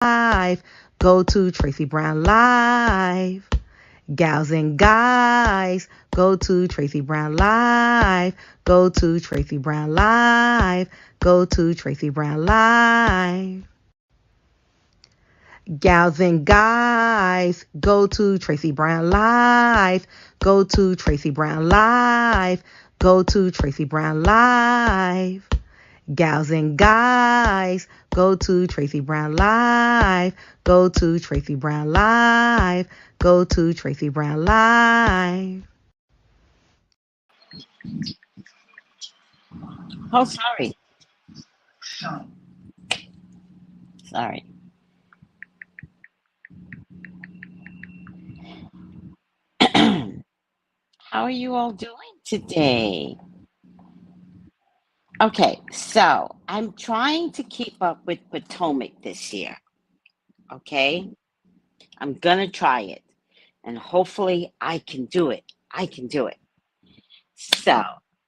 Live. Go to Tracy Brown Live. Gals and guys, go to Tracy Brown Live. Go to Tracy Brown Live. Go to Tracy Brown Live. Gals and guys, go to Tracy Brown Live. Go to Tracy Brown Live. Go to Tracy Brown Live. Gals and guys, go to Tracy Brown Live. Go to Tracy Brown Live. Go to Tracy Brown Live. Oh, sorry. Sorry. How are you all doing today? Okay, so I'm trying to keep up with Potomac this year. Okay, I'm gonna try it, and hopefully I can do it. I can do it. So,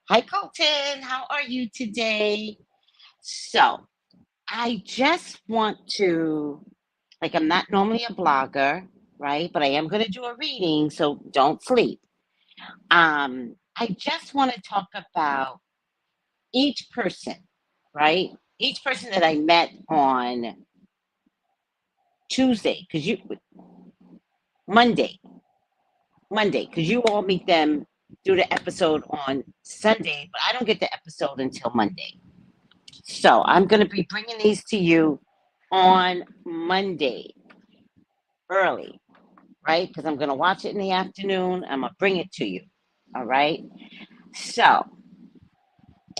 hi Colton, how are you today? So, I just want to, like, I'm not normally a blogger, right? But I am gonna do a reading, so don't sleep. I just want to talk about each person, right? Each person that I met on Tuesday, because you Monday, because you all meet them through the episode on Sunday, but I don't get the episode until Monday. So I'm going to be bringing these to you on Monday early, right? Because I'm going to watch it in the afternoon. I'm going to bring it to you. All right. So,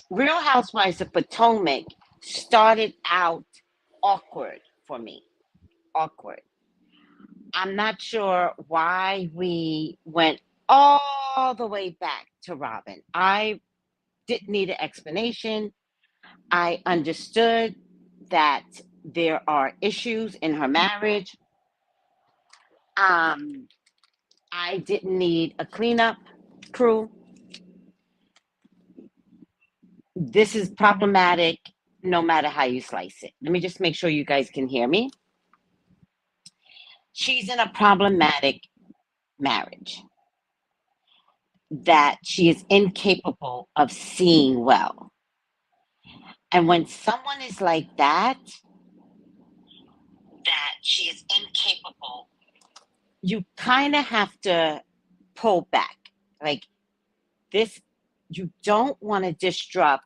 Real Housewives of Potomac started out awkward for me. Awkward. I'm not sure why we went all the way back to Robin. I didn't need an explanation. I understood that there are issues in her marriage. I didn't need a cleanup crew. This is problematic no matter how you slice it. Let me just make sure you guys can hear me. She's in a problematic marriage that she is incapable of seeing well. And when someone is like that she is incapable, you kind of have to pull back. Like this, you don't want to disrupt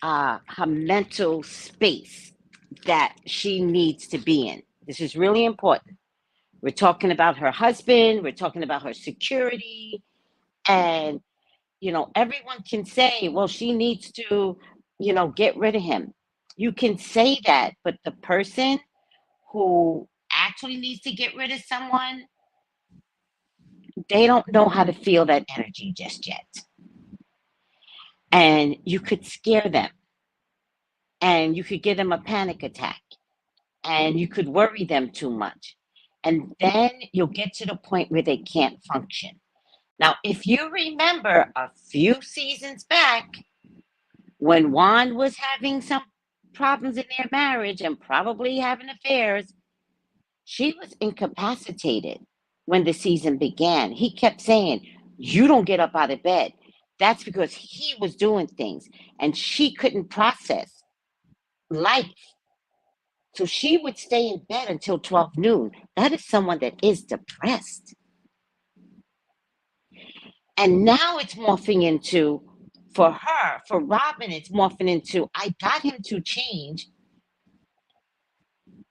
her mental space that she needs to be in. This is really important. We're talking about her husband, we're talking about her security, and everyone can say, well, she needs to, get rid of him. You can say that, but the person who actually needs to get rid of someone, they don't know how to feel that energy just yet. And you could scare them, and you could give them a panic attack, and you could worry them too much. And then you'll get to the point where they can't function. Now, if you remember a few seasons back, when Juan was having some problems in their marriage and probably having affairs, she was incapacitated when the season began. He kept saying, "You don't get up out of bed." That's because he was doing things and she couldn't process life. So she would stay in bed until 12 noon. That is someone that is depressed. And now it's morphing into, for her, for Robin, it's morphing into, I got him to change.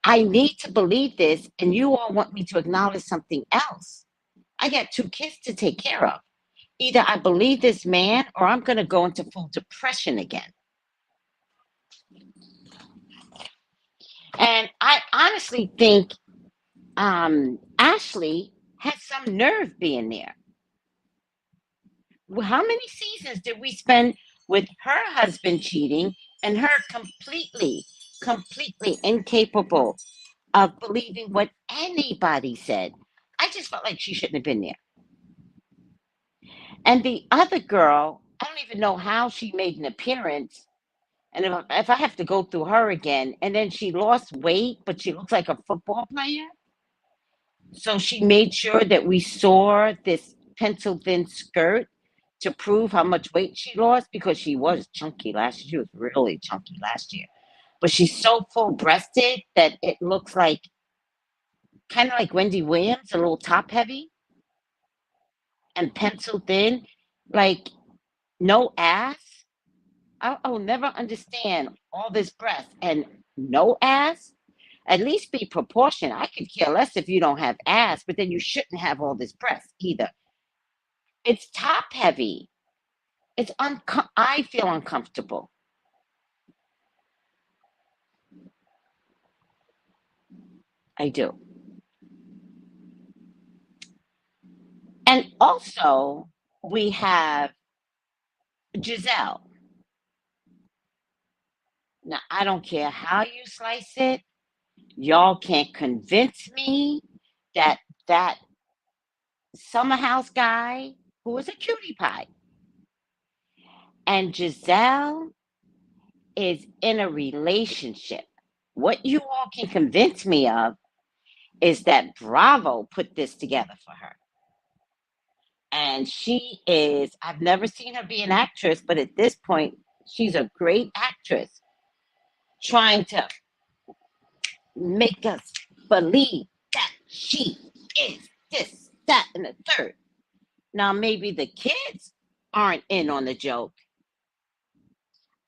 I need to believe this, and you all want me to acknowledge something else. I got 2 kids to take care of. Either I believe this man or I'm going to go into full depression again. And I honestly think Ashley has some nerve being there. How many seasons did we spend with her husband cheating and her completely, completely incapable of believing what anybody said? I just felt like she shouldn't have been there. And the other girl, I don't even know how she made an appearance, And if I have to go through her again, and then she lost weight, but she looks like a football player. So she made sure that we saw this pencil thin skirt to prove how much weight she lost because she was chunky last year. She was really chunky last year. But she's so full breasted that it looks like kind of like Wendy Williams, a little top heavy and pencil thin, like no ass. I'll never understand all this breast and no ass. At least be proportioned. I could care less if you don't have ass, but then you shouldn't have all this breast either. It's top heavy. I feel uncomfortable. I do. And also, we have Giselle. Now, I don't care how you slice it. Y'all can't convince me that that summer house guy who was a cutie pie and Giselle is in a relationship. What you all can convince me of is that Bravo put this together for her. And she is, I've never seen her be an actress, but at this point, she's a great actress trying to make us believe that she is this, that, and the third. Now, maybe the kids aren't in on the joke.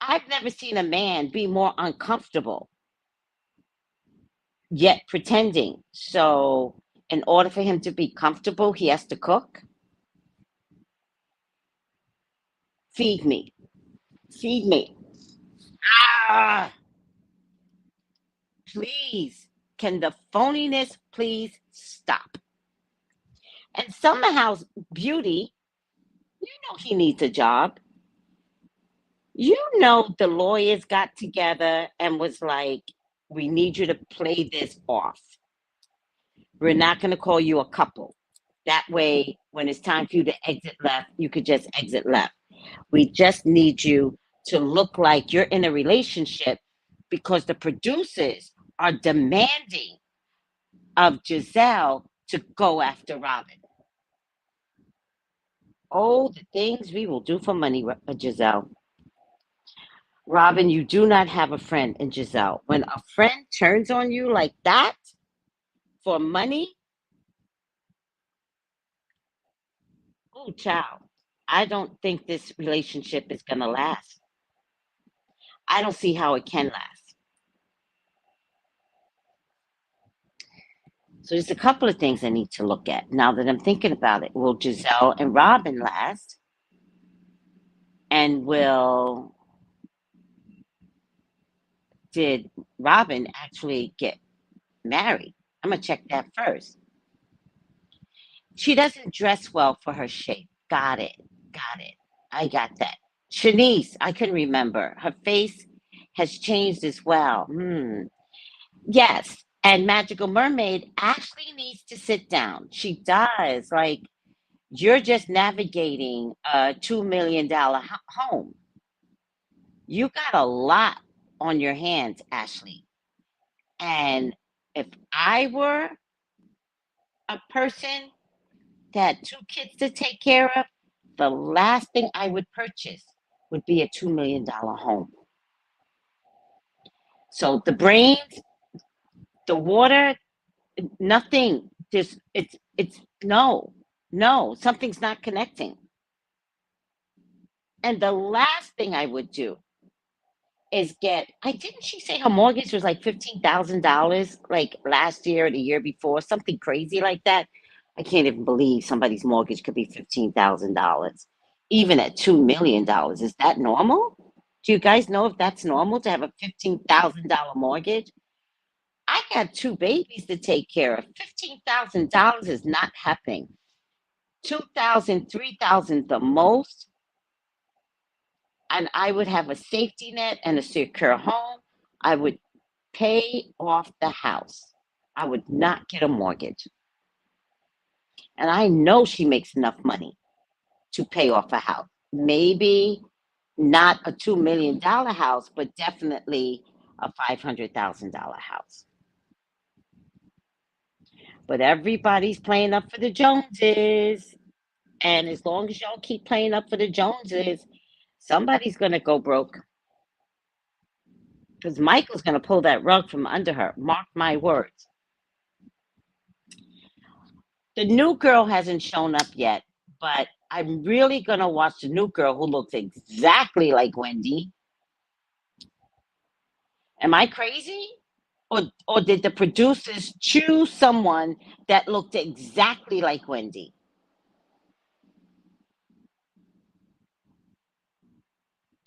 I've never seen a man be more uncomfortable yet pretending. So, in order for him to be comfortable, he has to cook. Feed me. Feed me. Ah, please. Can the phoniness please stop? And Summer House Beauty, you know he needs a job. You know the lawyers got together and was like, we need you to play this off. We're not going to call you a couple. That way, when it's time for you to exit left, you could just exit left. We just need you to look like you're in a relationship because the producers are demanding of Giselle to go after Robin. Oh, the things we will do for money, Giselle. Robin, you do not have a friend in Giselle. When a friend turns on you like that for money, oh, child, I don't think this relationship is going to last. I don't see how it can last. So there's a couple of things I need to look at now that I'm thinking about it. Will Giselle and Robin last? And did Robin actually get married? I'm gonna check that first. She doesn't dress well for her shape. Got it. Got it. I got that. Shanice, I can remember. Her face has changed as well. Yes. And Magical Mermaid actually needs to sit down. She does. Like, you're just navigating a $2 million home. You got a lot on your hands, Ashley. And if I were a person that had two kids to take care of, the last thing I would purchase would be a $2 million home. So the brains, the water, nothing. Just it's no, no, something's not connecting. And the last thing I would do is I didn't she say her mortgage was like $15,000 like last year or the year before, something crazy like that. I can't even believe somebody's mortgage could be $15,000, even at $2 million. Is that normal? Do you guys know if that's normal to have a $15,000 mortgage? I got two babies to take care of. $15,000 is not happening. 2,000, 3,000 the most, and I would have a safety net and a secure home. I would pay off the house. I would not get a mortgage. And I know she makes enough money to pay off a house. Maybe not a $2 million house, but definitely a $500,000 house. But everybody's playing up for the Joneses. And as long as y'all keep playing up for the Joneses, somebody's going to go broke. Because Michael's going to pull that rug from under her. Mark my words. The new girl hasn't shown up yet, but I'm really going to watch the new girl who looks exactly like Wendy. Am I crazy? Or did the producers choose someone that looked exactly like Wendy?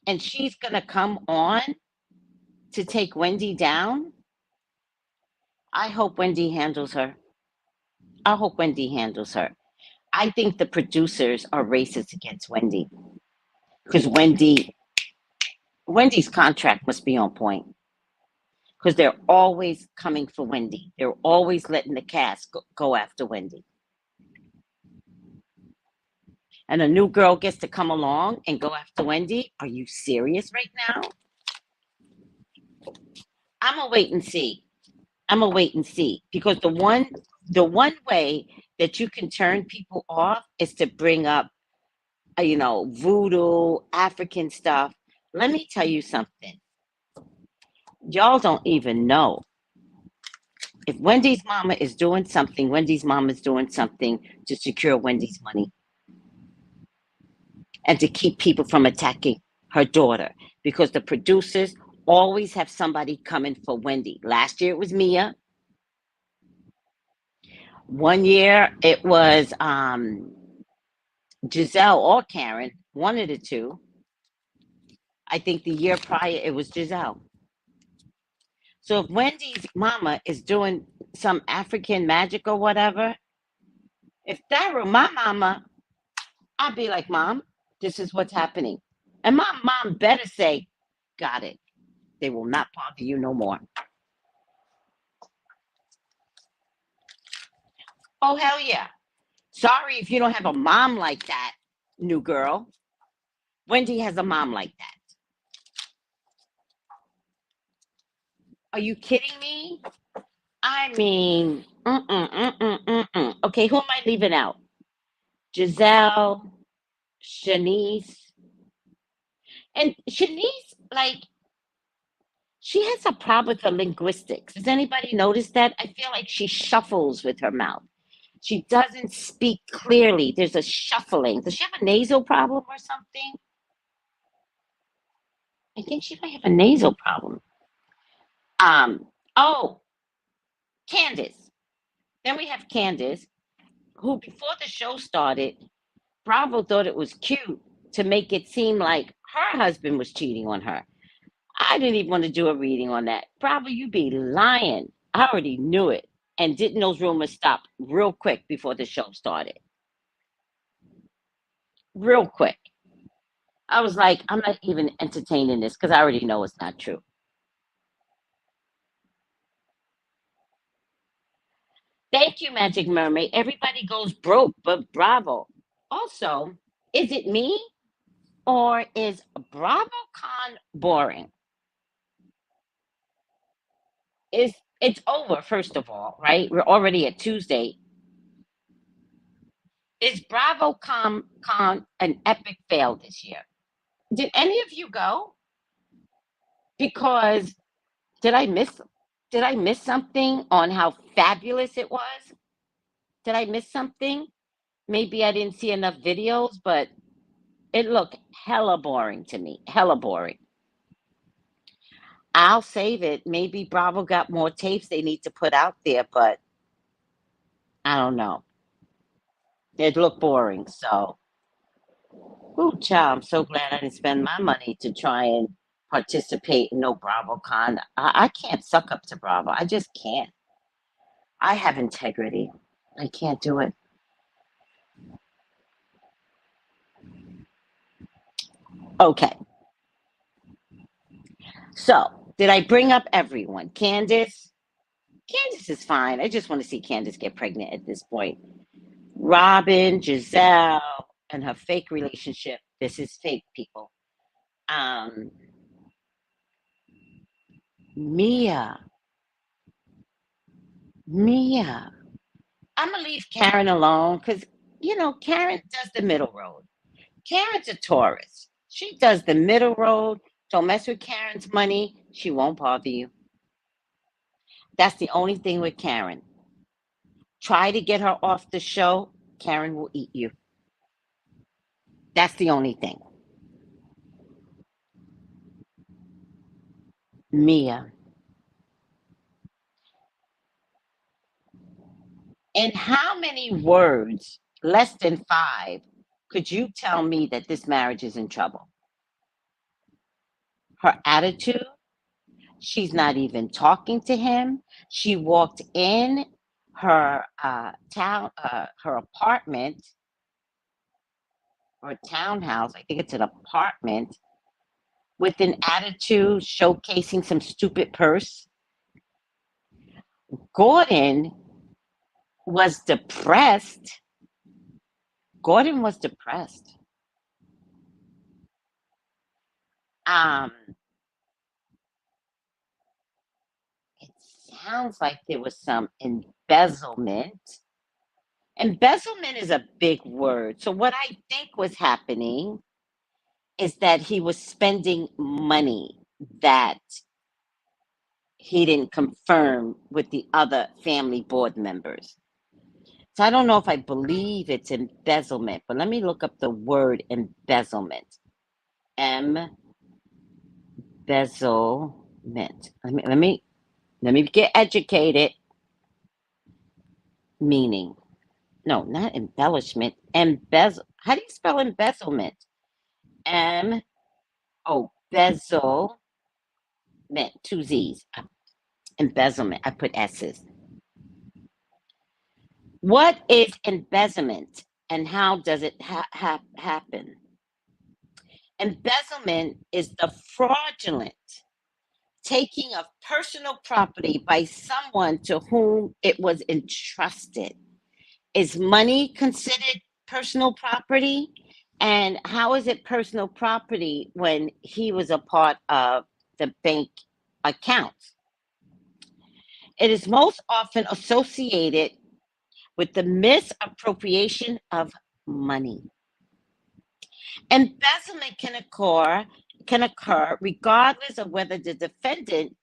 And she's going to come on to take Wendy down? I hope Wendy handles her. I hope Wendy handles her. I think the producers are racist against Wendy because Wendy's contract must be on point because they're always coming for Wendy. They're always letting the cast go after Wendy. And a new girl gets to come along and go after Wendy. Are you serious right now? I'm gonna wait and see. I'm gonna wait and see because the one way that you can turn people off is to bring up voodoo, African stuff. Let me tell you something. Y'all don't even know. If Wendy's mama is doing something, Wendy's mama is doing something to secure Wendy's money and to keep people from attacking her daughter because the producers always have somebody coming for Wendy. Last year it was Mia. One year it was Giselle or Karen, one of the two. I think the year prior it was Giselle. So if Wendy's mama is doing some African magic or whatever, if that were my mama, I'd be like, Mom, this is what's happening. And my mom better say, got it. They will not bother you no more. Oh, hell yeah. Sorry if you don't have a mom like that, new girl. Wendy has a mom like that. Are you kidding me? I mean, okay, who am I leaving out? Giselle, Shanice. And Shanice, like, she has a problem with her linguistics. Does anybody notice that? I feel like she shuffles with her mouth. She doesn't speak clearly. There's a shuffling. Does she have a nasal problem or something? I think she might have a nasal problem. Oh, Candace. Then we have Candace, who before the show started, Bravo thought it was cute to make it seem like her husband was cheating on her. I didn't even want to do a reading on that. Bravo, you be lying. I already knew it. And didn't those rumors stop real quick before the show started? Real quick. I was like, I'm not even entertaining this because I already know it's not true. Thank you, Magic Mermaid. Everybody goes broke, but Bravo. Also, is it me or is BravoCon boring? It's over, first of all, right? We're already at Tuesday. Is BravoCon an epic fail this year? Did any of you go? Because did I miss did I miss something on how fabulous it was? Did I miss something? Maybe I didn't see enough videos, but it looked hella boring to me. Hella boring. I'll save it. Maybe Bravo got more tapes they need to put out there, but I don't know. It looked boring. So, ooh, child, I'm so glad I didn't spend my money to try and participate in no BravoCon. I can't suck up to Bravo. I just can't. I have integrity. I can't do it. Okay. So, did I bring up everyone? Candace? Candace is fine. I just want to see Candace get pregnant at this point. Robin, Giselle, and her fake relationship. This is fake, people. Um, Mia, Mia. I'm gonna leave Karen alone because Karen does the middle road. Karen's a Taurus. She does the middle road. Don't mess with Karen's money. She won't bother you. That's the only thing with Karen. Try to get her off the show. Karen will eat you. That's the only thing. Mia. In how many words, less than five, could you tell me that this marriage is in trouble? Her attitude, she's not even talking to him. She walked in her her apartment or townhouse. I think it's an apartment with an attitude, showcasing some stupid purse. Gordon was depressed. Gordon was depressed. Um, it sounds like there was some embezzlement. Embezzlement is a big word. So what I think was happening is that he was spending money that he didn't confirm with the other family board members. So I don't know if I believe it's embezzlement, but let me look up the word embezzlement. Embezzlement. Let me get educated. Meaning. No, not embellishment. Embezzle. How do you spell embezzlement? M oh bezelment. Two Z's. Embezzlement. I put S's. What is embezzlement and how does it happen? Embezzlement is the fraudulent taking of personal property by someone to whom it was entrusted. Is money considered personal property? And how is it personal property when he was a part of the bank accounts? It is most often associated with the misappropriation of money. Embezzlement can occur regardless of whether the defendant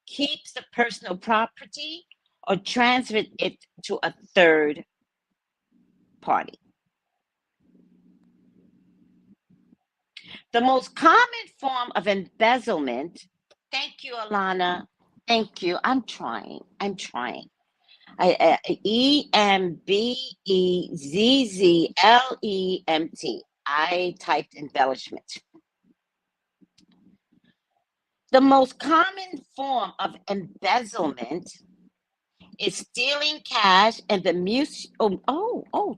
keeps the personal property or transfers it to a third party. The most common form of embezzlement, thank you, Alana. Thank you. I'm trying. Embezzlement. I typed embellishment. The most common form of embezzlement is stealing cash and the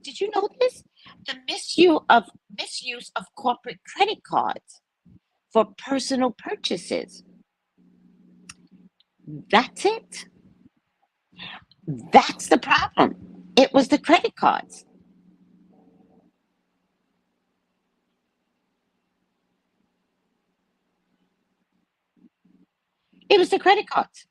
did you know this? The misuse of corporate credit cards for personal purchases. That's it. That's the problem. It was the credit cards. It was the credit cards.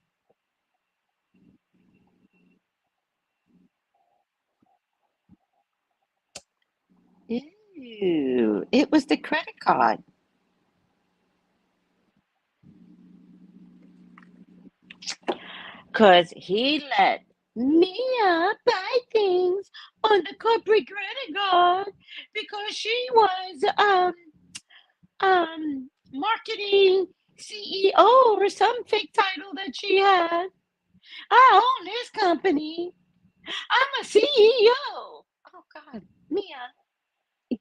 Ew, it was the credit card. Because he let Mia buy things on the corporate credit card because she was marketing CEO or some fake title that she had. I own this company. I'm a CEO. Oh God, Mia,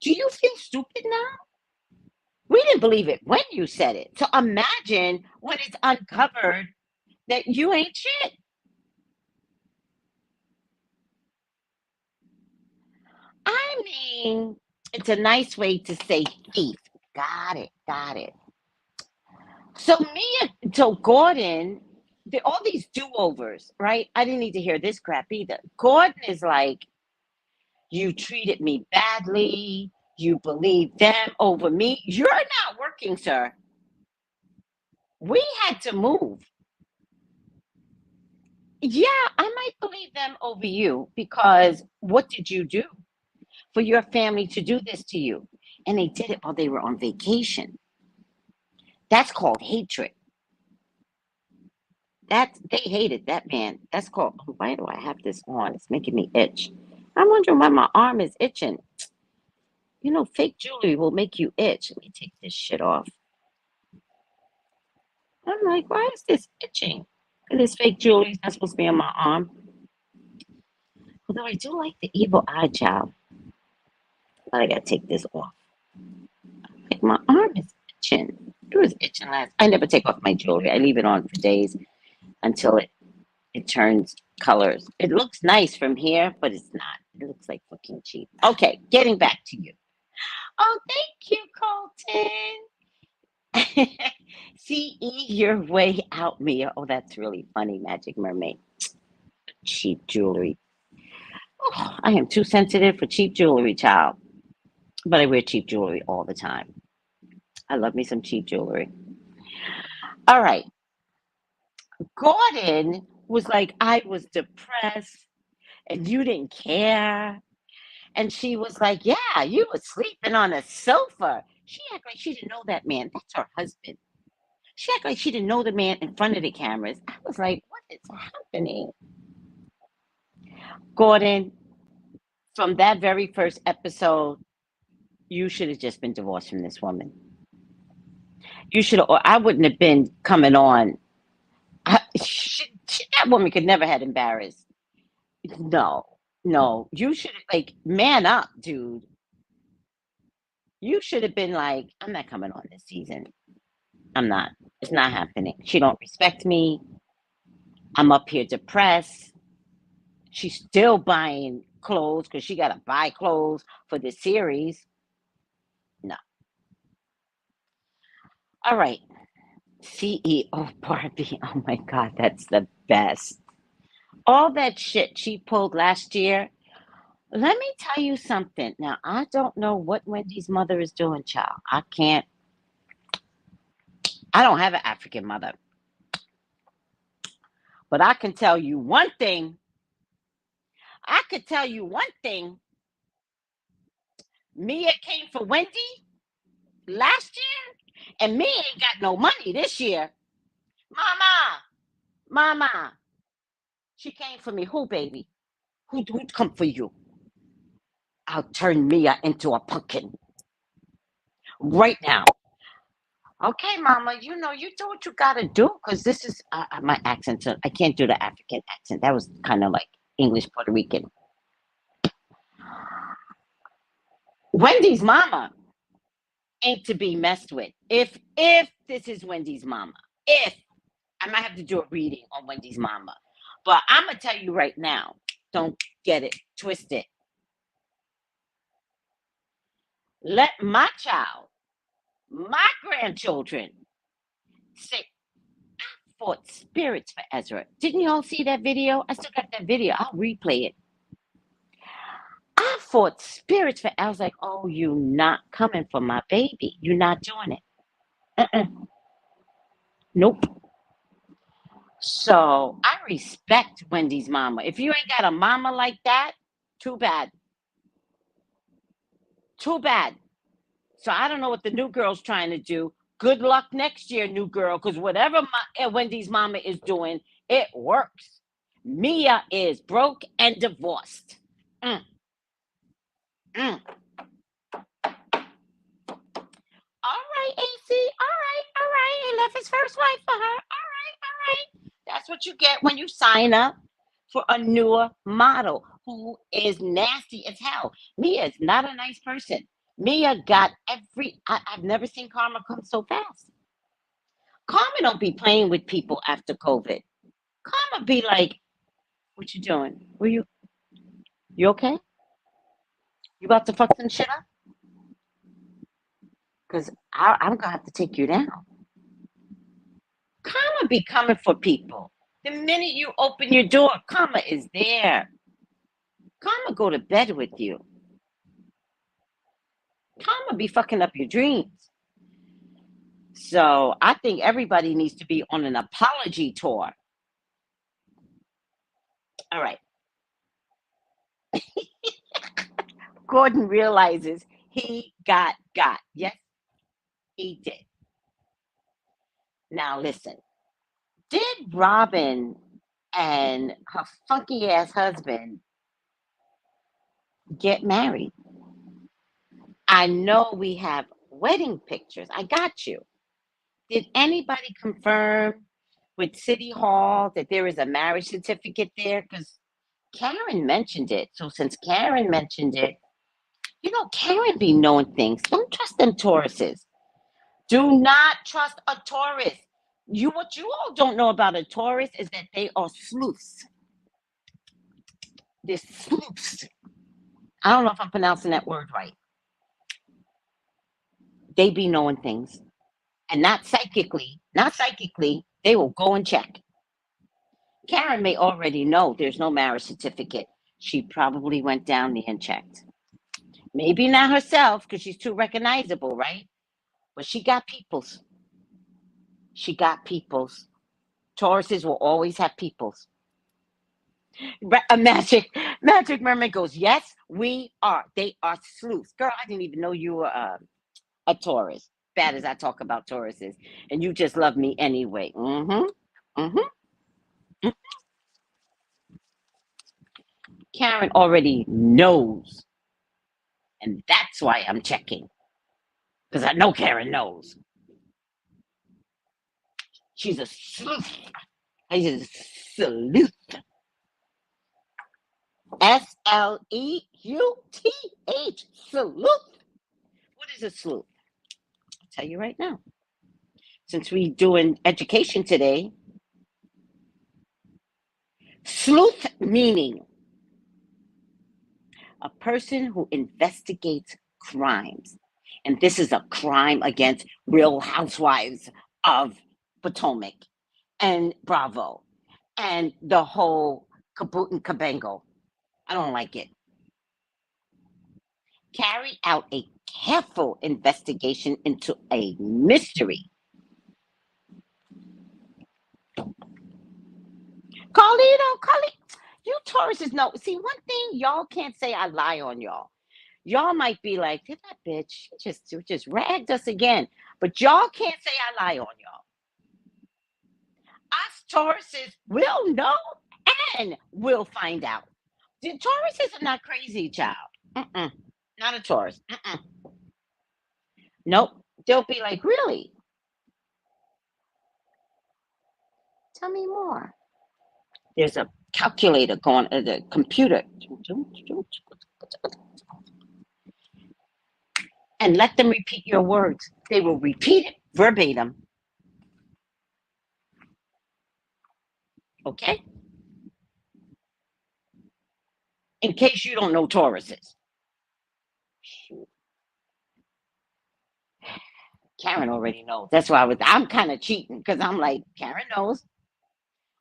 do you feel stupid now? We didn't believe it when you said it. So imagine when it's uncovered that you ain't shit. I mean, it's a nice way to say thief. Got it. Got it. So Gordon, all these do-overs, right? I didn't need to hear this crap either. Gordon is like, you treated me badly. You believe them over me. You're not working, sir. We had to move. Yeah, I might believe them over you because what did you do for your family to do this to you? And they did it while they were on vacation. That's called hatred. They hated that man. That's called. Why do I have this on? It's making me itch. I'm wondering why my arm is itching. You know, fake jewelry will make you itch. Let me take this shit off. I'm like, why is this itching? This fake jewelry is not supposed to be on my arm. Although I do like the evil eye child. But I gotta take this off. Like my arm is itching. It was itching last. I never take off my jewelry. I leave it on for days until it turns colors. It looks nice from here, but it's not. It looks like fucking cheap. Okay, getting back to you. Oh, thank you, Colton. CE, you're way out, Mia. Oh, that's really funny, Magic Mermaid. Cheap jewelry. Oh, I am too sensitive for cheap jewelry, child. But I wear cheap jewelry all the time. I love me some cheap jewelry. All right. Gordon was like, I was depressed and you didn't care. And she was like, yeah, you were sleeping on a sofa. She acted like she didn't know that man. That's her husband. She acted like she didn't know the man in front of the cameras. I was like, what is happening? Gordon, from that very first episode, you should have just been divorced from this woman. You should have, or I wouldn't have been coming on. That woman could never have embarrassed. No, no. You should like man up, dude. You should have been like, I'm not coming on this season. I'm not. It's not happening. She don't respect me. I'm up here depressed. She's still buying clothes because she got to buy clothes for the series. No. All right. CEO Barbie. Oh my God, that's the best. All that shit she pulled last year. Let me tell you something. Now, I don't know what Wendy's mother is doing, child. I don't have an African mother. But I can tell you one thing. I could tell you one thing. Mia came for Wendy last year, and Mia ain't got no money this year. Mama, mama, she came for me. Who, baby? Who'd come for you? I'll turn Mia into a pumpkin right now. Okay, mama, you know, you do what you gotta do because this is my accent. So I can't do the African accent. That was kind of like English Puerto Rican. Wendy's mama ain't to be messed with. If this is Wendy's mama, if I might have to do a reading on Wendy's mama, but I'm gonna tell you right now, don't get it twisted. Let my child, my grandchildren, say fought spirits for Ezra. Didn't y'all see that video? I still got that video. I'll replay it. I fought spirits for. I was like, oh, you not coming for my baby? You're not doing it. Uh-uh. Nope. So I respect Wendy's mama. If you ain't got a mama like that, too bad. Too bad. So I don't know what the new girl's trying to do. Good luck next year, new girl, because whatever Wendy's mama is doing, it works. Mia is broke and divorced. Mm, mm. All right, AC. All right. He left his first wife for her. All right. That's what you get when you sign up for a newer model who is nasty as hell. Mia is not a nice person. Mia got I've never seen karma come so fast. Karma don't be playing with people after COVID. Karma be like, what you doing? You okay? You about to fuck some shit up? Because I'm gonna have to take you down. Karma be coming for people. The minute you open your door, karma is there. Karma go to bed with you. Karma be fucking up your dreams. So I think everybody needs to be on an apology tour. All right. Gordon realizes he got. Yes, he did. Now listen. Did Robin and her funky ass husband get married? I know we have wedding pictures. I got you. Did anybody confirm with City Hall that there is a marriage certificate there? Because Karen mentioned it. So since Karen mentioned it, Karen be knowing things. Don't trust them Tauruses. Do not trust a Taurus. What you all don't know about a Taurus is that they are sleuths. They're sleuths. I don't know if I'm pronouncing that word right. They be knowing things. And not psychically. Not psychically. They will go and check. Karen may already know there's no marriage certificate. She probably went down there and checked. Maybe not herself because she's too recognizable, right? But she got peoples. She got peoples. Tauruses will always have peoples. A magic mermaid goes, yes, we are. They are sleuths. Girl, I didn't even know you were a Taurus. Bad as I talk about Tauruses. And you just love me anyway. Mm-hmm. Mm-hmm. Karen already knows. And that's why I'm checking. Because I know Karen knows. She's a sleuth. She's a sleuth. Sleuth. Sleuth. What is a sleuth? I'll tell you right now. Since we doing education today, sleuth meaning a person who investigates crimes. And this is a crime against Real Housewives of Potomac and Bravo and the whole kaboot and kabango. I don't like it. Carry out a careful investigation into a mystery. Carlito, you Tauruses know. See, one thing y'all can't say I lie on y'all. Y'all might be like, did that bitch she just ragged us again. But y'all can't say I lie on y'all. Us Tauruses will know and will find out. The Tauruses are not crazy, child. Mm-mm. Not a Taurus. Mm-mm. Nope. They'll be like, really? Tell me more. There's a calculator going at the computer. And let them repeat your words. They will repeat it verbatim. Okay? In case you don't know Tauruses. Karen already knows. That's why I'm kind of cheating because I'm like, Karen knows.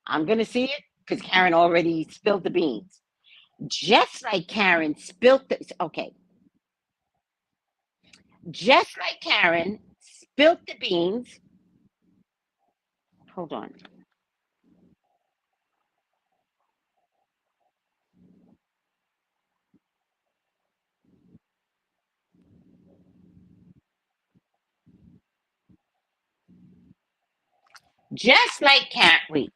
I'm going to see it because Karen already spilled the beans. Just like Karen spilled the, okay, just like Karen spilled the beans. Hold on. Just like Karen, wait,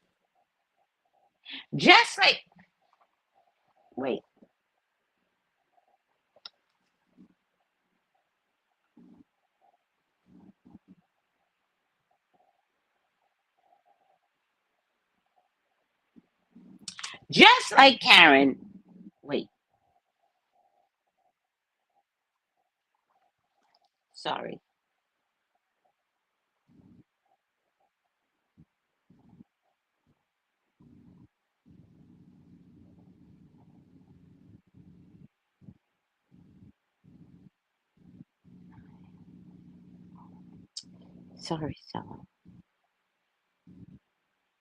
just like, wait, just like Karen, wait, sorry. Sorry, Stella.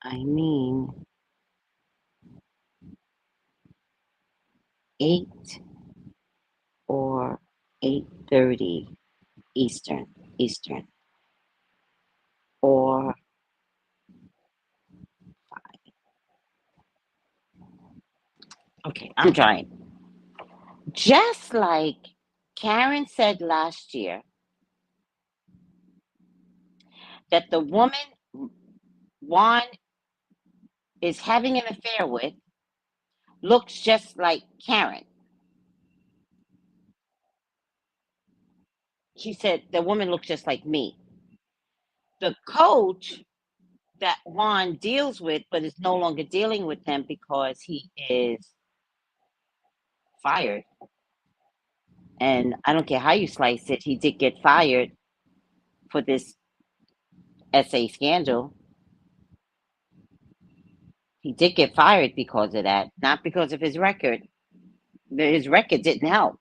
I mean, 8 or 8:30 Eastern. Eastern. Okay, I'm trying. Just like Karen said last year that the woman Juan is having an affair with looks just like Karen. She said the woman looks just like me. The coach that Juan deals with, but is no longer dealing with him because he is fired. And I don't care how you slice it, he did get fired for this SA scandal. He did get fired because of that, not because of his record. His record didn't help.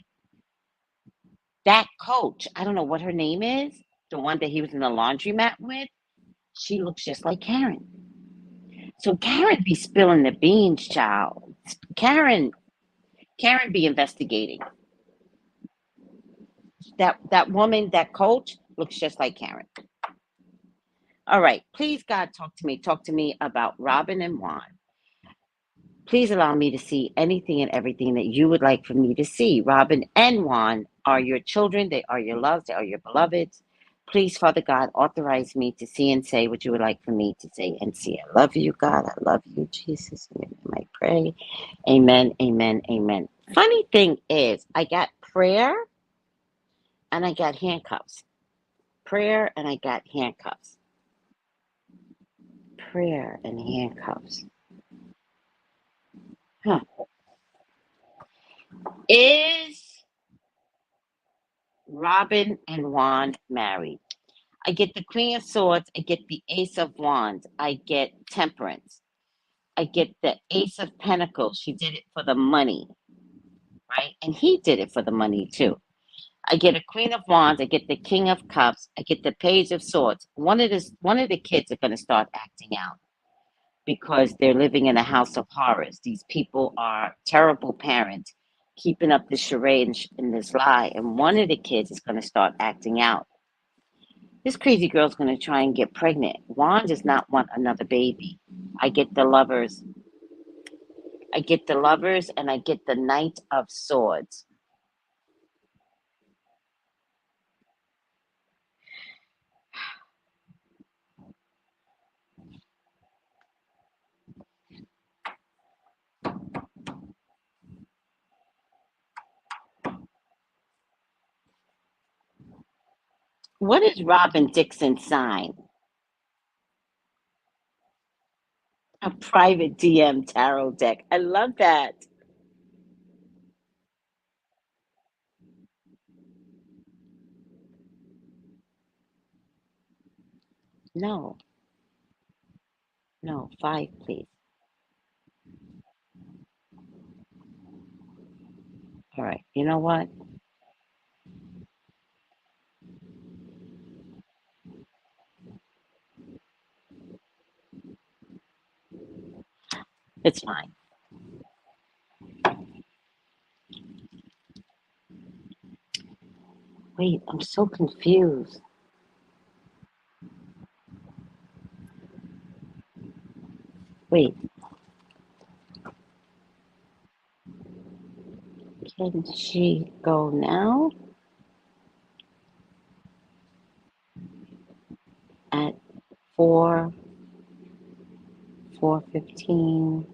That coach, I don't know what her name is, the one that he was in the laundromat with, she looks just like Karen. So Karen be spilling the beans, child. Karen be investigating. That woman, that coach, looks just like Karen. All right, please God, talk to me. Talk to me about Robin and Juan. Please allow me to see anything and everything that you would like for me to see. Robin and Juan are your children. They are your loves. They are your beloveds. Please, Father God, authorize me to see and say what you would like for me to say and see. I love you, God. I love you, Jesus. In your name I pray. Amen, amen, amen. Funny thing is, I got prayer and I got handcuffs. Prayer and I got handcuffs. Prayer and handcuffs. Huh. Is Robin and Juan married? I get the Queen of Swords. I get the Ace of Wands. I get Temperance. I get the Ace of Pentacles. She did it for the money, right? And he did it for the money too. I get a Queen of Wands. I get the King of Cups. I get the Page of Swords. One of the kids are going to start acting out because they're living in a house of horrors. These people are terrible parents, keeping up this charade and this lie. And one of the kids is going to start acting out. This crazy girl's going to try and get pregnant. Juan does not want another baby. I get the lovers. I get the lovers and I get the Knight of Swords. What is Robin Dixon's sign? A private DM tarot deck. I love that. No, no, five, please. All right. You know what? It's fine. Wait, I'm so confused. Wait, can she go now at 4, 4:15?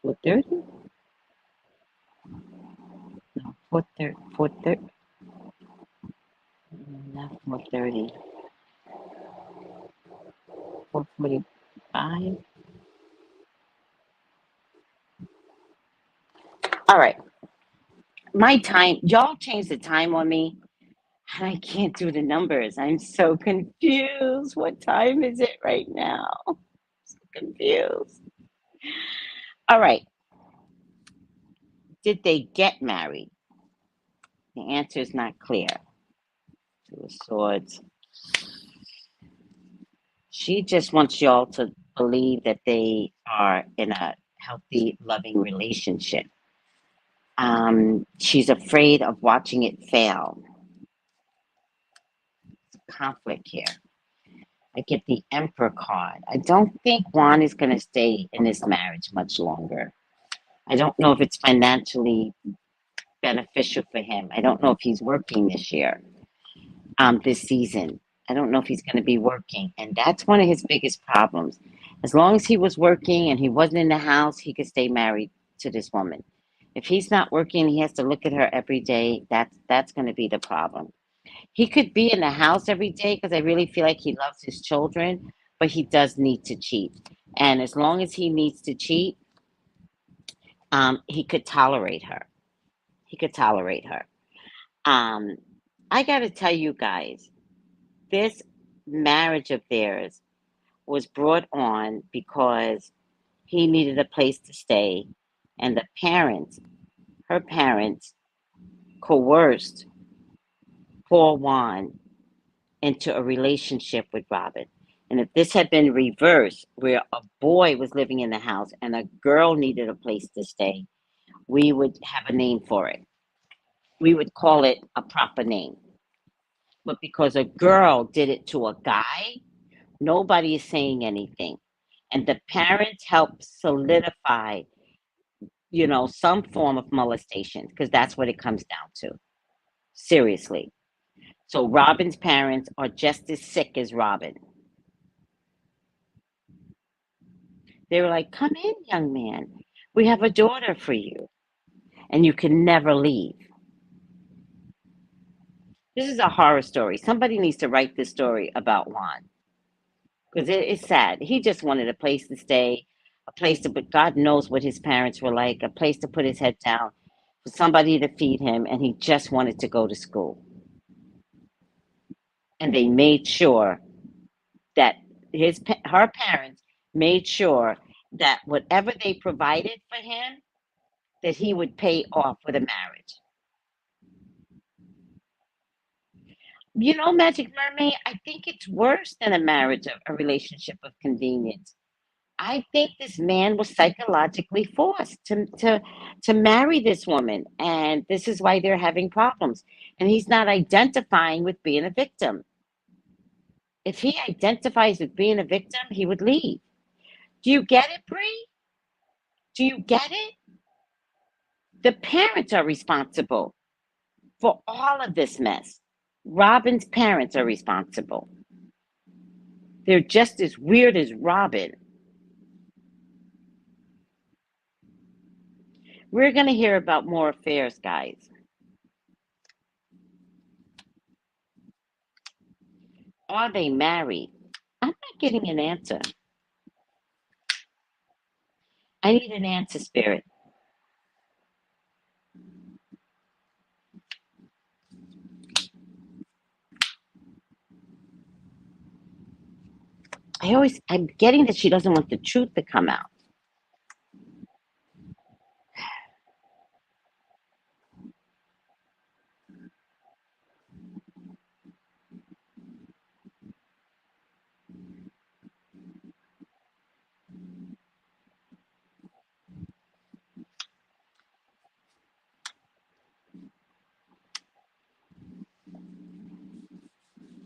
4:30? No, 4:30, 4:30, not 4:30, 4:45. All right. My time, y'all changed the time on me, and I can't do the numbers. I'm so confused. What time is it right now? So confused. All right. Did they get married? The answer is not clear. Two of Swords. She just wants y'all to believe that they are in a healthy, loving relationship. She's afraid of watching it fail. conflict here. I get the Emperor card. I don't think Juan is going to stay in this marriage much longer. I don't know if it's financially beneficial for him. I don't know if he's working this year, this season. I don't know if he's going to be working. And that's one of his biggest problems. As long as he was working and he wasn't in the house, he could stay married to this woman. If he's not working, he has to look at her every day. That's going to be the problem. He could be in the house every day because I really feel like he loves his children, but he does need to cheat. And as long as he needs to cheat, he could tolerate her. He could tolerate her. Um, I got to tell you guys, this marriage of theirs was brought on because he needed a place to stay, and the parents, her parents, coerced poor Juan into a relationship with Robin. And if this had been reversed, where a boy was living in the house and a girl needed a place to stay, we would have a name for it. We would call it a proper name. But because a girl did it to a guy, nobody is saying anything. And the parents helped solidify, some form of molestation, because that's what it comes down to. Seriously. So Robin's parents are just as sick as Robin. They were like, "Come in, young man. We have a daughter for you, and you can never leave." This is a horror story. Somebody needs to write this story about Juan because it's sad. He just wanted a place to stay, a place to put, God knows what his parents were like, a place to put his head down, for somebody to feed him, and he just wanted to go to school. And they made sure that her parents made sure that whatever they provided for him, that he would pay off with a marriage. Magic Mermaid, I think it's worse than a marriage, a relationship of convenience. I think this man was psychologically forced to marry this woman, and this is why they're having problems. And he's not identifying with being a victim. If he identifies with being a victim, he would leave. Do you get it, Bree? Do you get it? The parents are responsible for all of this mess. Robin's parents are responsible. They're just as weird as Robin. We're going to hear about more affairs, guys. Are they married? I'm not getting an answer. I need an answer, Spirit. I'm getting that she doesn't want the truth to come out.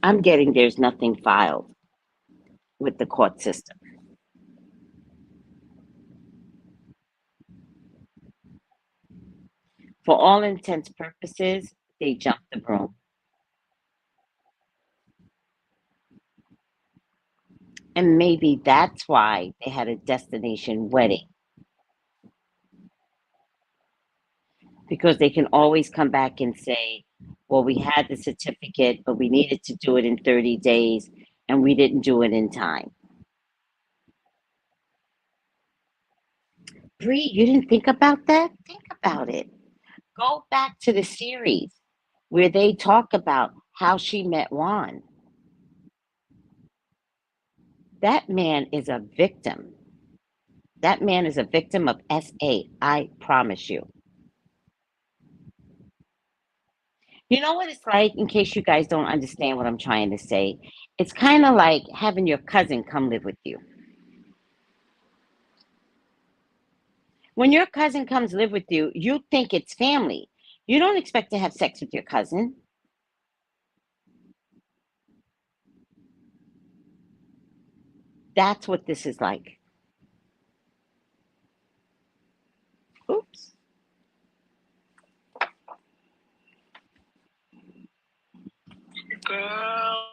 I'm getting there's nothing filed with the court system. For all intents purposes, they jumped the broom. And maybe that's why they had a destination wedding. Because they can always come back and say, well, we had the certificate, but we needed to do it in 30 days and we didn't do it in time. Bree, you didn't think about that? Think about it. Go back to the series where they talk about how she met Juan. That man is a victim. That man is a victim of S8, I promise you. You know what it's like, in case you guys don't understand what I'm trying to say? It's kind of like having your cousin come live with you. When your cousin comes live with you, you think it's family. You don't expect to have sex with your cousin. That's what this is like. Oops. Girl.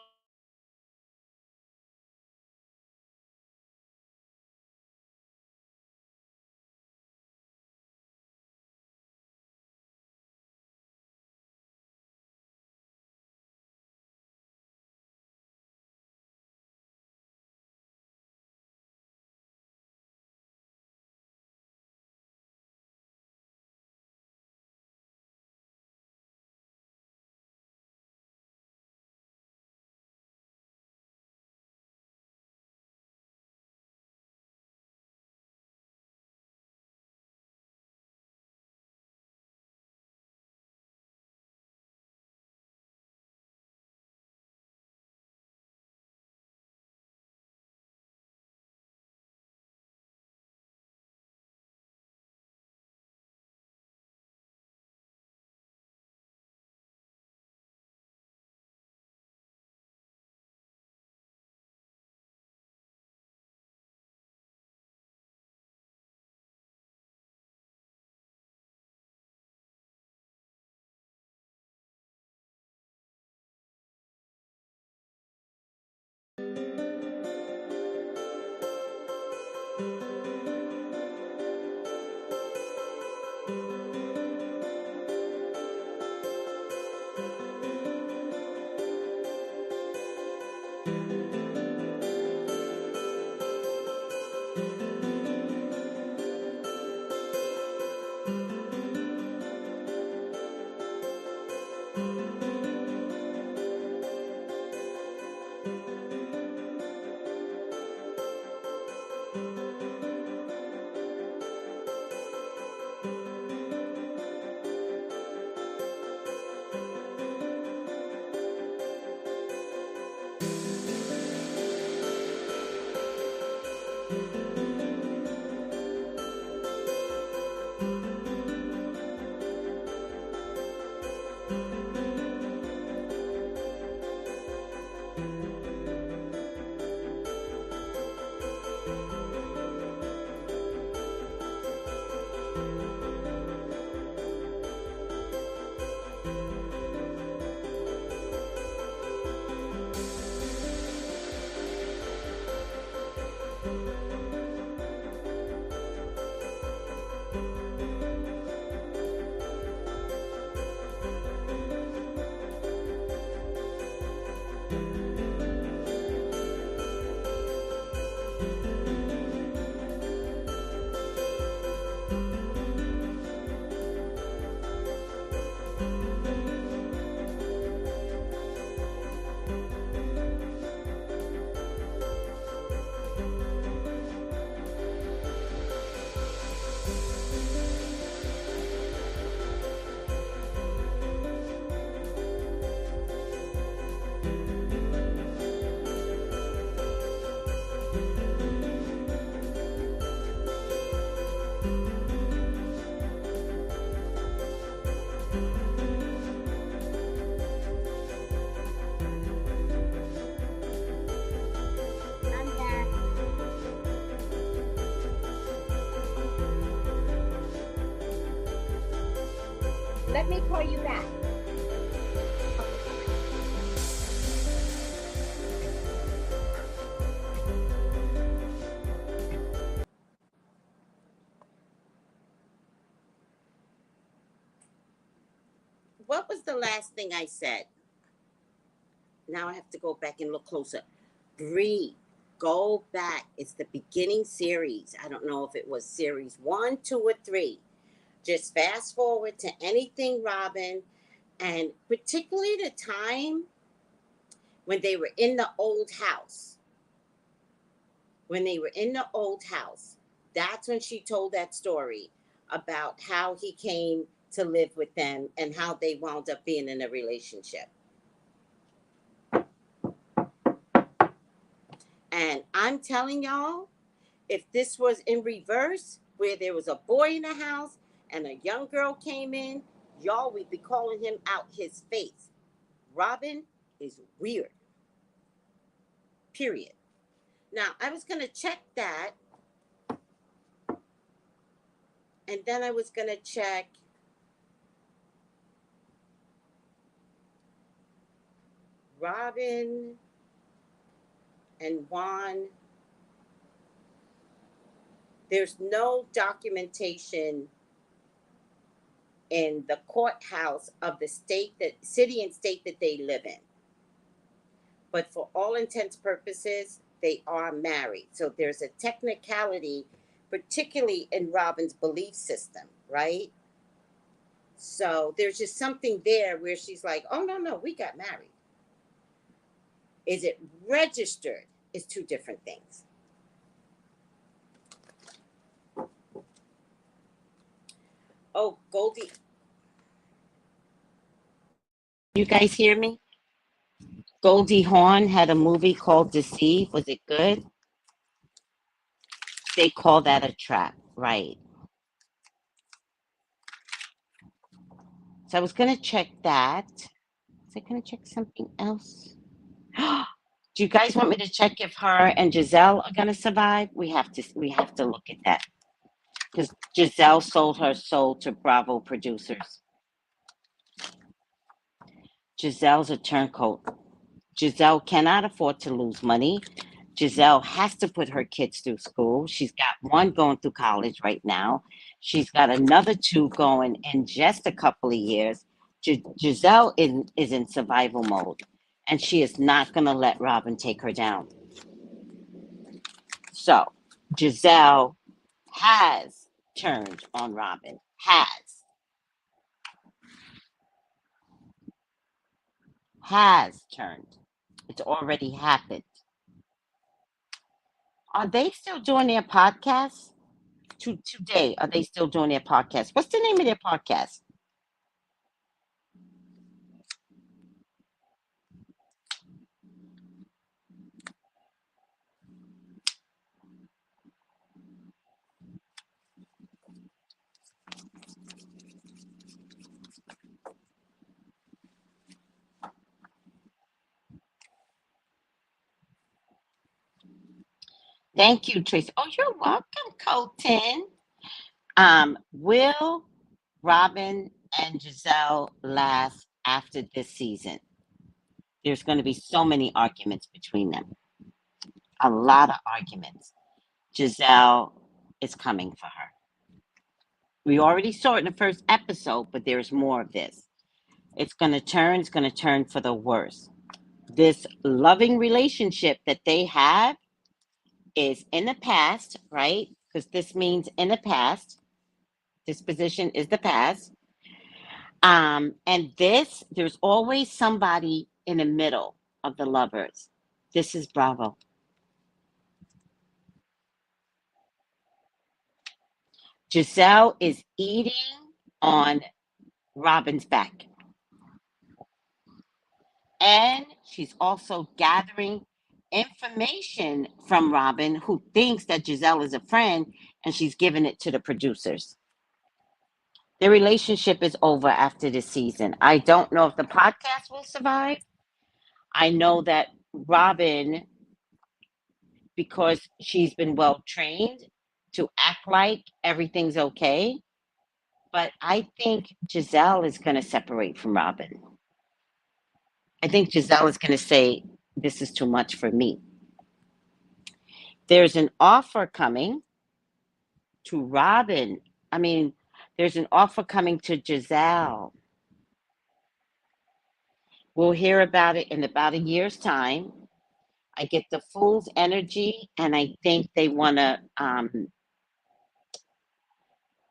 Let me call you back. What was the last thing I said? Now I have to go back and look closer. Breathe. Go back. It's the beginning series. I don't know if it was series one, two, or three. Just fast forward to anything, Robin, and particularly the time when they were in the old house. When they were in the old house, that's when she told that story about how he came to live with them and how they wound up being in a relationship. And I'm telling y'all, if this was in reverse, where there was a boy in the house and a young girl came in, y'all would be calling him out his face. Robin is weird. Period. Now, I was going to check that, and then I was going to check Robin and Juan. There's no documentation in the courthouse of the state that city and state that they live in. But for all intents purposes, they are married. So there's a technicality, particularly in Robin's belief system, right? So there's just something there where she's like, oh, no, no, we got married. Is it registered? Is two different things. Oh, Goldie. You guys hear me? Goldie Hawn had a movie called Deceive. Was it good? They call that a trap, right? So I was gonna check that. Was I gonna check something else? Do you guys want me to check if her and Giselle are gonna survive? We have to look at that because Giselle sold her soul to Bravo producers. Giselle's a turncoat. Giselle cannot afford to lose money. Giselle has to put her kids through school. She's got one going through college right now. She's got another two going in just a couple of years. Giselle is in survival mode, and she is not going to let Robin take her down. So, Giselle has turned on Robin. Has turned. It's already happened. Are they still doing their podcast? Today, are they still doing their podcast? What's the name of their podcast? Thank you, Tracy. Oh, you're welcome, Colton. Will Robin and Giselle last after this season? There's going to be so many arguments between them. A lot of arguments. Giselle is coming for her. We already saw it in the first episode, but there's more of this. It's going to turn. It's going to turn for the worse. This loving relationship that they have is in the past, right? Because this means in the past. This position is the past. And there's always somebody in the middle of the lovers. This is Bravo. Giselle is eating on Robin's back. And she's also gathering information from Robin, who thinks that Giselle is a friend, and she's giving it to the producers. Their relationship is over after this season. I don't know if the podcast will survive. I know that Robin, because she's been well trained to act like everything's okay. But I think Giselle is going to separate from Robin. I think Giselle is going to say, this is too much for me. There's an offer coming to Robin. I mean, there's an offer coming to Giselle. We'll hear about it in about a year's time. I get the fool's energy, and I think they want to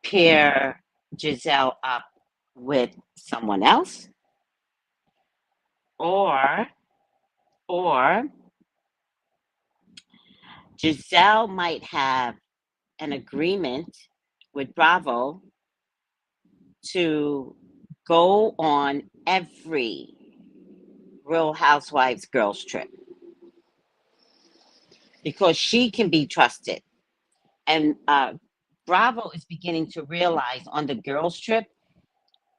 pair Giselle up with someone else, or or Giselle might have an agreement with Bravo to go on every Real Housewives girls trip because she can be trusted. And Bravo is beginning to realize on the girls trip,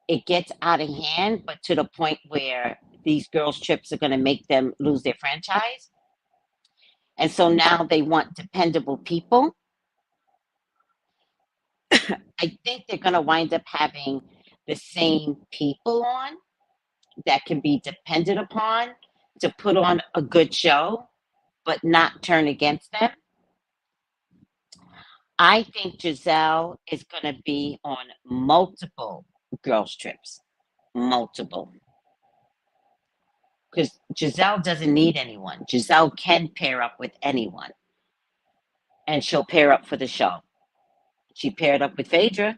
it gets out of hand, but to the point where these girls trips are going to make them lose their franchise. And so now they want dependable people. I think they're going to wind up having the same people on that can be depended upon to put on a good show, but not turn against them. I think Giselle is going to be on multiple girls' trips, multiple. Because Giselle doesn't need anyone. Giselle can pair up with anyone, and she'll pair up for the show. She paired up with Phaedra.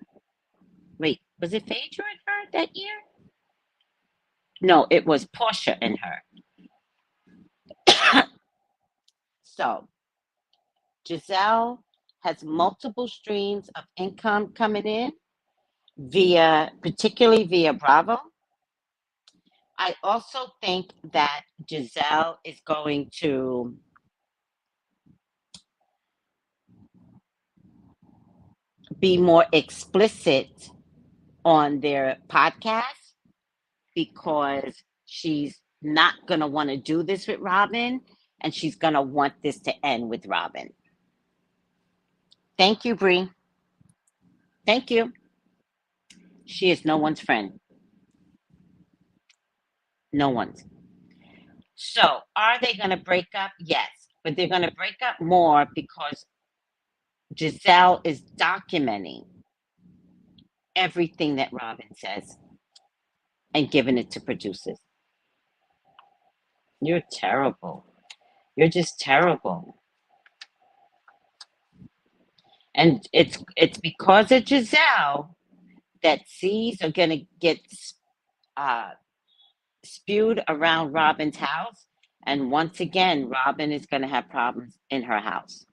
Wait, was it Phaedra and her that year? No, it was Portia and her. So Giselle has multiple streams of income coming in particularly via Bravo. I also think that Giselle is going to be more explicit on their podcast because she's not going to want to do this with Robin, and she's going to want this to end with Robin. Thank you, Bree. Thank you. She is no one's friend. No one's. So, are they going to break up? Yes, but they're going to break up more because Giselle is documenting everything that Robin says and giving it to producers. You're terrible. You're just terrible. And it's because of Giselle that seeds are going to get uh, spewed around Robin's house. And once again, Robin is going to have problems in her house.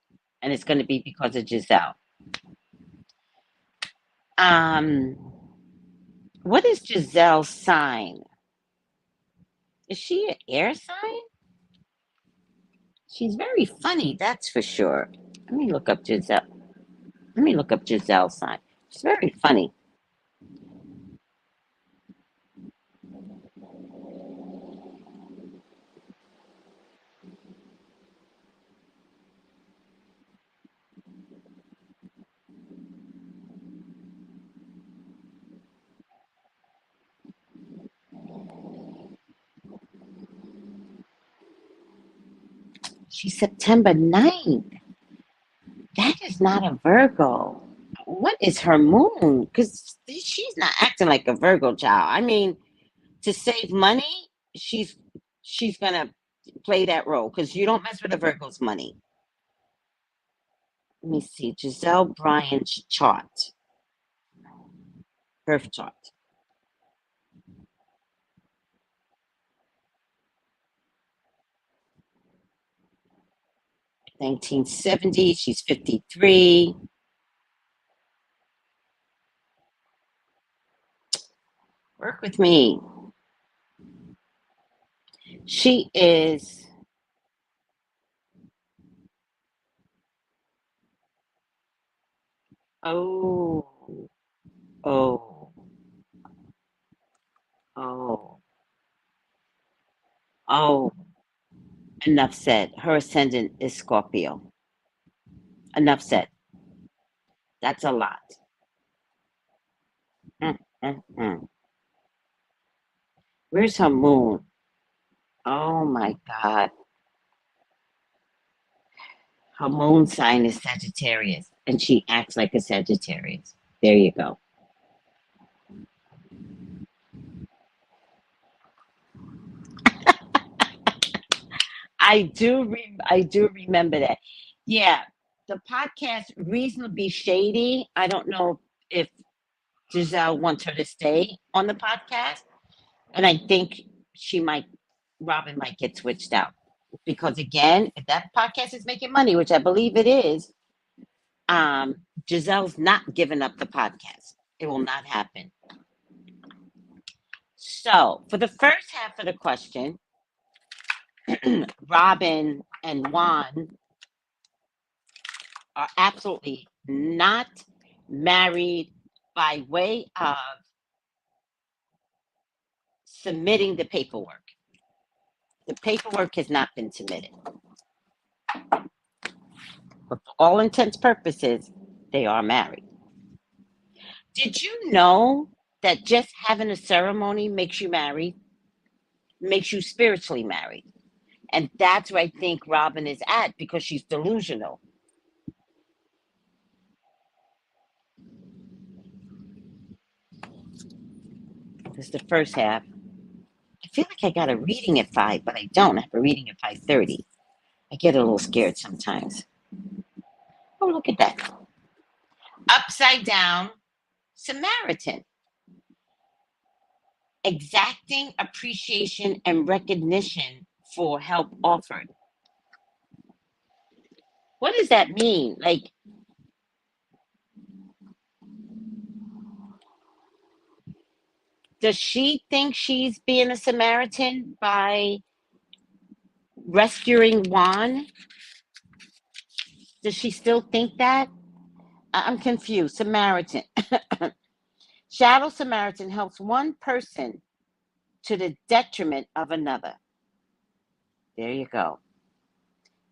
And it's going to be because of Giselle. What is Giselle's sign? Is she an air sign? She's very funny, that's for sure. Let me look up Giselle. Let me look up Giselle's sign. She's very funny. She's September 9th. That is not a Virgo. What is her moon? Because she's not acting like a Virgo child. I mean, to save money, she's gonna play that role because you don't mess with a Virgo's money. Let me see, Giselle Bryant's chart, birth chart. 1970, she's 53. Work with me. She is, oh, oh, oh, oh, enough said. Her ascendant is Scorpio. Enough said. That's a lot. Mm, mm, mm. Where's her moon? Oh my God. Her moon sign is Sagittarius, and she acts like a Sagittarius. There you go. I do remember that. Yeah, the podcast reasonably shady. I don't know if Giselle wants her to stay on the podcast, and I think she might, Robin might get switched out because again, if that podcast is making money, which I believe it is, Giselle's not giving up the podcast. It will not happen. So for the first half of the question, Robin and Juan are absolutely not married by way of submitting the paperwork. The paperwork has not been submitted. But for all intents purposes, they are married. Did you know that just having a ceremony makes you married, makes you spiritually married? And that's where I think Robin is at because she's delusional. This is the first half. I feel like I got a reading at 5, but I don't. I have a reading at 5:30. I get a little scared sometimes. Oh, look at that. Upside down Samaritan. Exacting appreciation and recognition for help offered. What does that mean? Like, does she think she's being a Samaritan by rescuing Juan? Does she still think that? I'm confused. Samaritan. Shadow Samaritan helps one person to the detriment of another. There you go.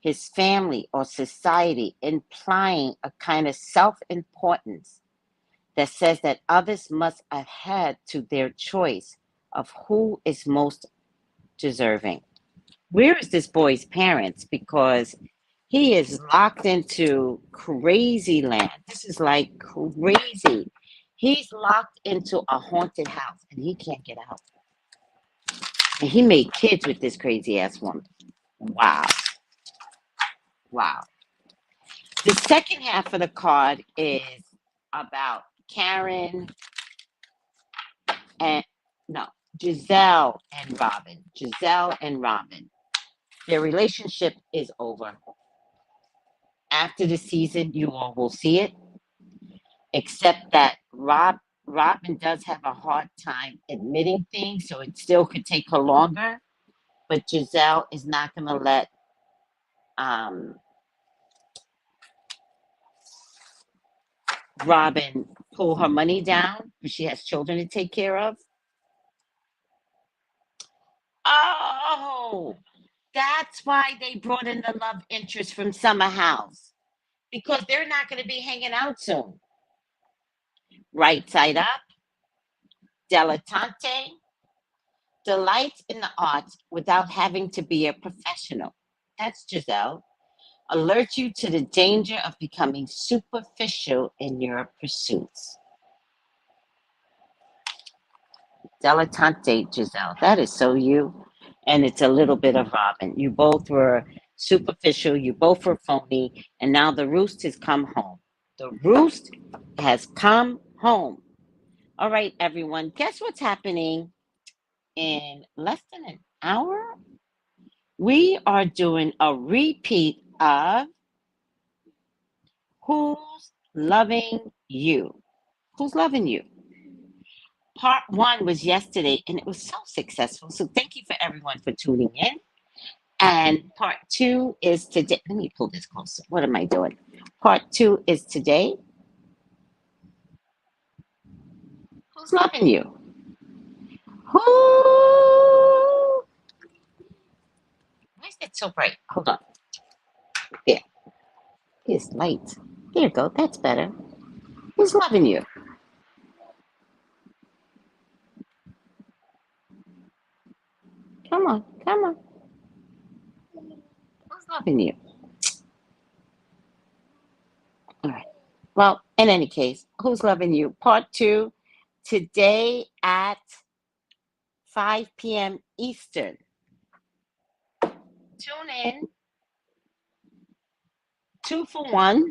His family or society, implying a kind of self importance that says that others must adhere to their choice of who is most deserving. Where is this boy's parents? Because he is locked into crazy land. This is like crazy. He's locked into a haunted house and he can't get out. And he made kids with this crazy ass woman. Wow. Wow. The second half of the card is about Karen and no, Giselle and Robin. Giselle and Robin. Their relationship is over. After the season, you all will see it, except that Robin does have a hard time admitting things, so it still could take her longer. But Giselle is not going to let um, Robin pull her money down because she has children to take care of. Oh, that's why they brought in the love interest from Summer House because they're not going to be hanging out soon. Right side up, dilettante, delights in the arts without having to be a professional. That's Giselle. Alert you to the danger of becoming superficial in your pursuits. Dilettante, Giselle. That is so you. And it's a little bit of Robin. You both were superficial, you both were phony, and now the roost has come home. The roost has come home. All right, everyone. Guess what's happening in less than an hour? We are doing a repeat of Who's Loving You? Who's Loving You? Part one was yesterday and it was so successful. So thank you for everyone for tuning in. And part two is today. Let me pull this closer. What am I doing? Part two is today. Who's loving you? Who? Why is it so bright? Hold on. There. It's light. There you go. That's better. Who's loving you? Come on. Come on. Who's loving you? All right. Well, in any case, who's loving you? Part two today at 5 p.m. Eastern. Tune in. 2 for 1.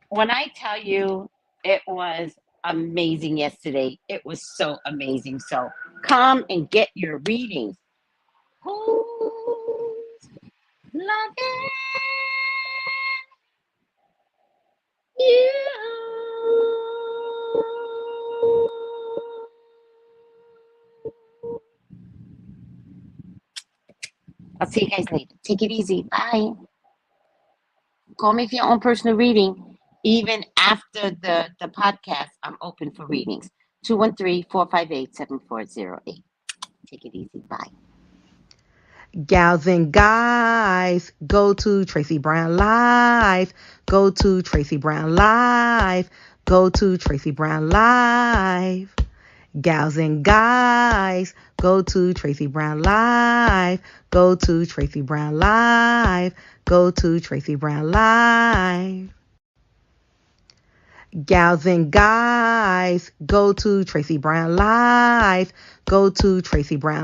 When I tell you it was amazing yesterday, it was so amazing. So come and get your readings. Who's loving you? I'll see you guys later. Take it easy. Bye. Call me for your own personal reading. Even after the podcast, I'm open for readings. 213-458-7408. Take it easy. Bye. Gals and guys, go to Tracy Brown Live. Go to Tracy Brown Live. Go to Tracy Brown Live. Gals and guys, go to Tracy Brown Live. Go to Tracy Brown Live. Go to Tracy Brown Live. Gals and guys, go to Tracy Brown Live. Go to Tracy Brown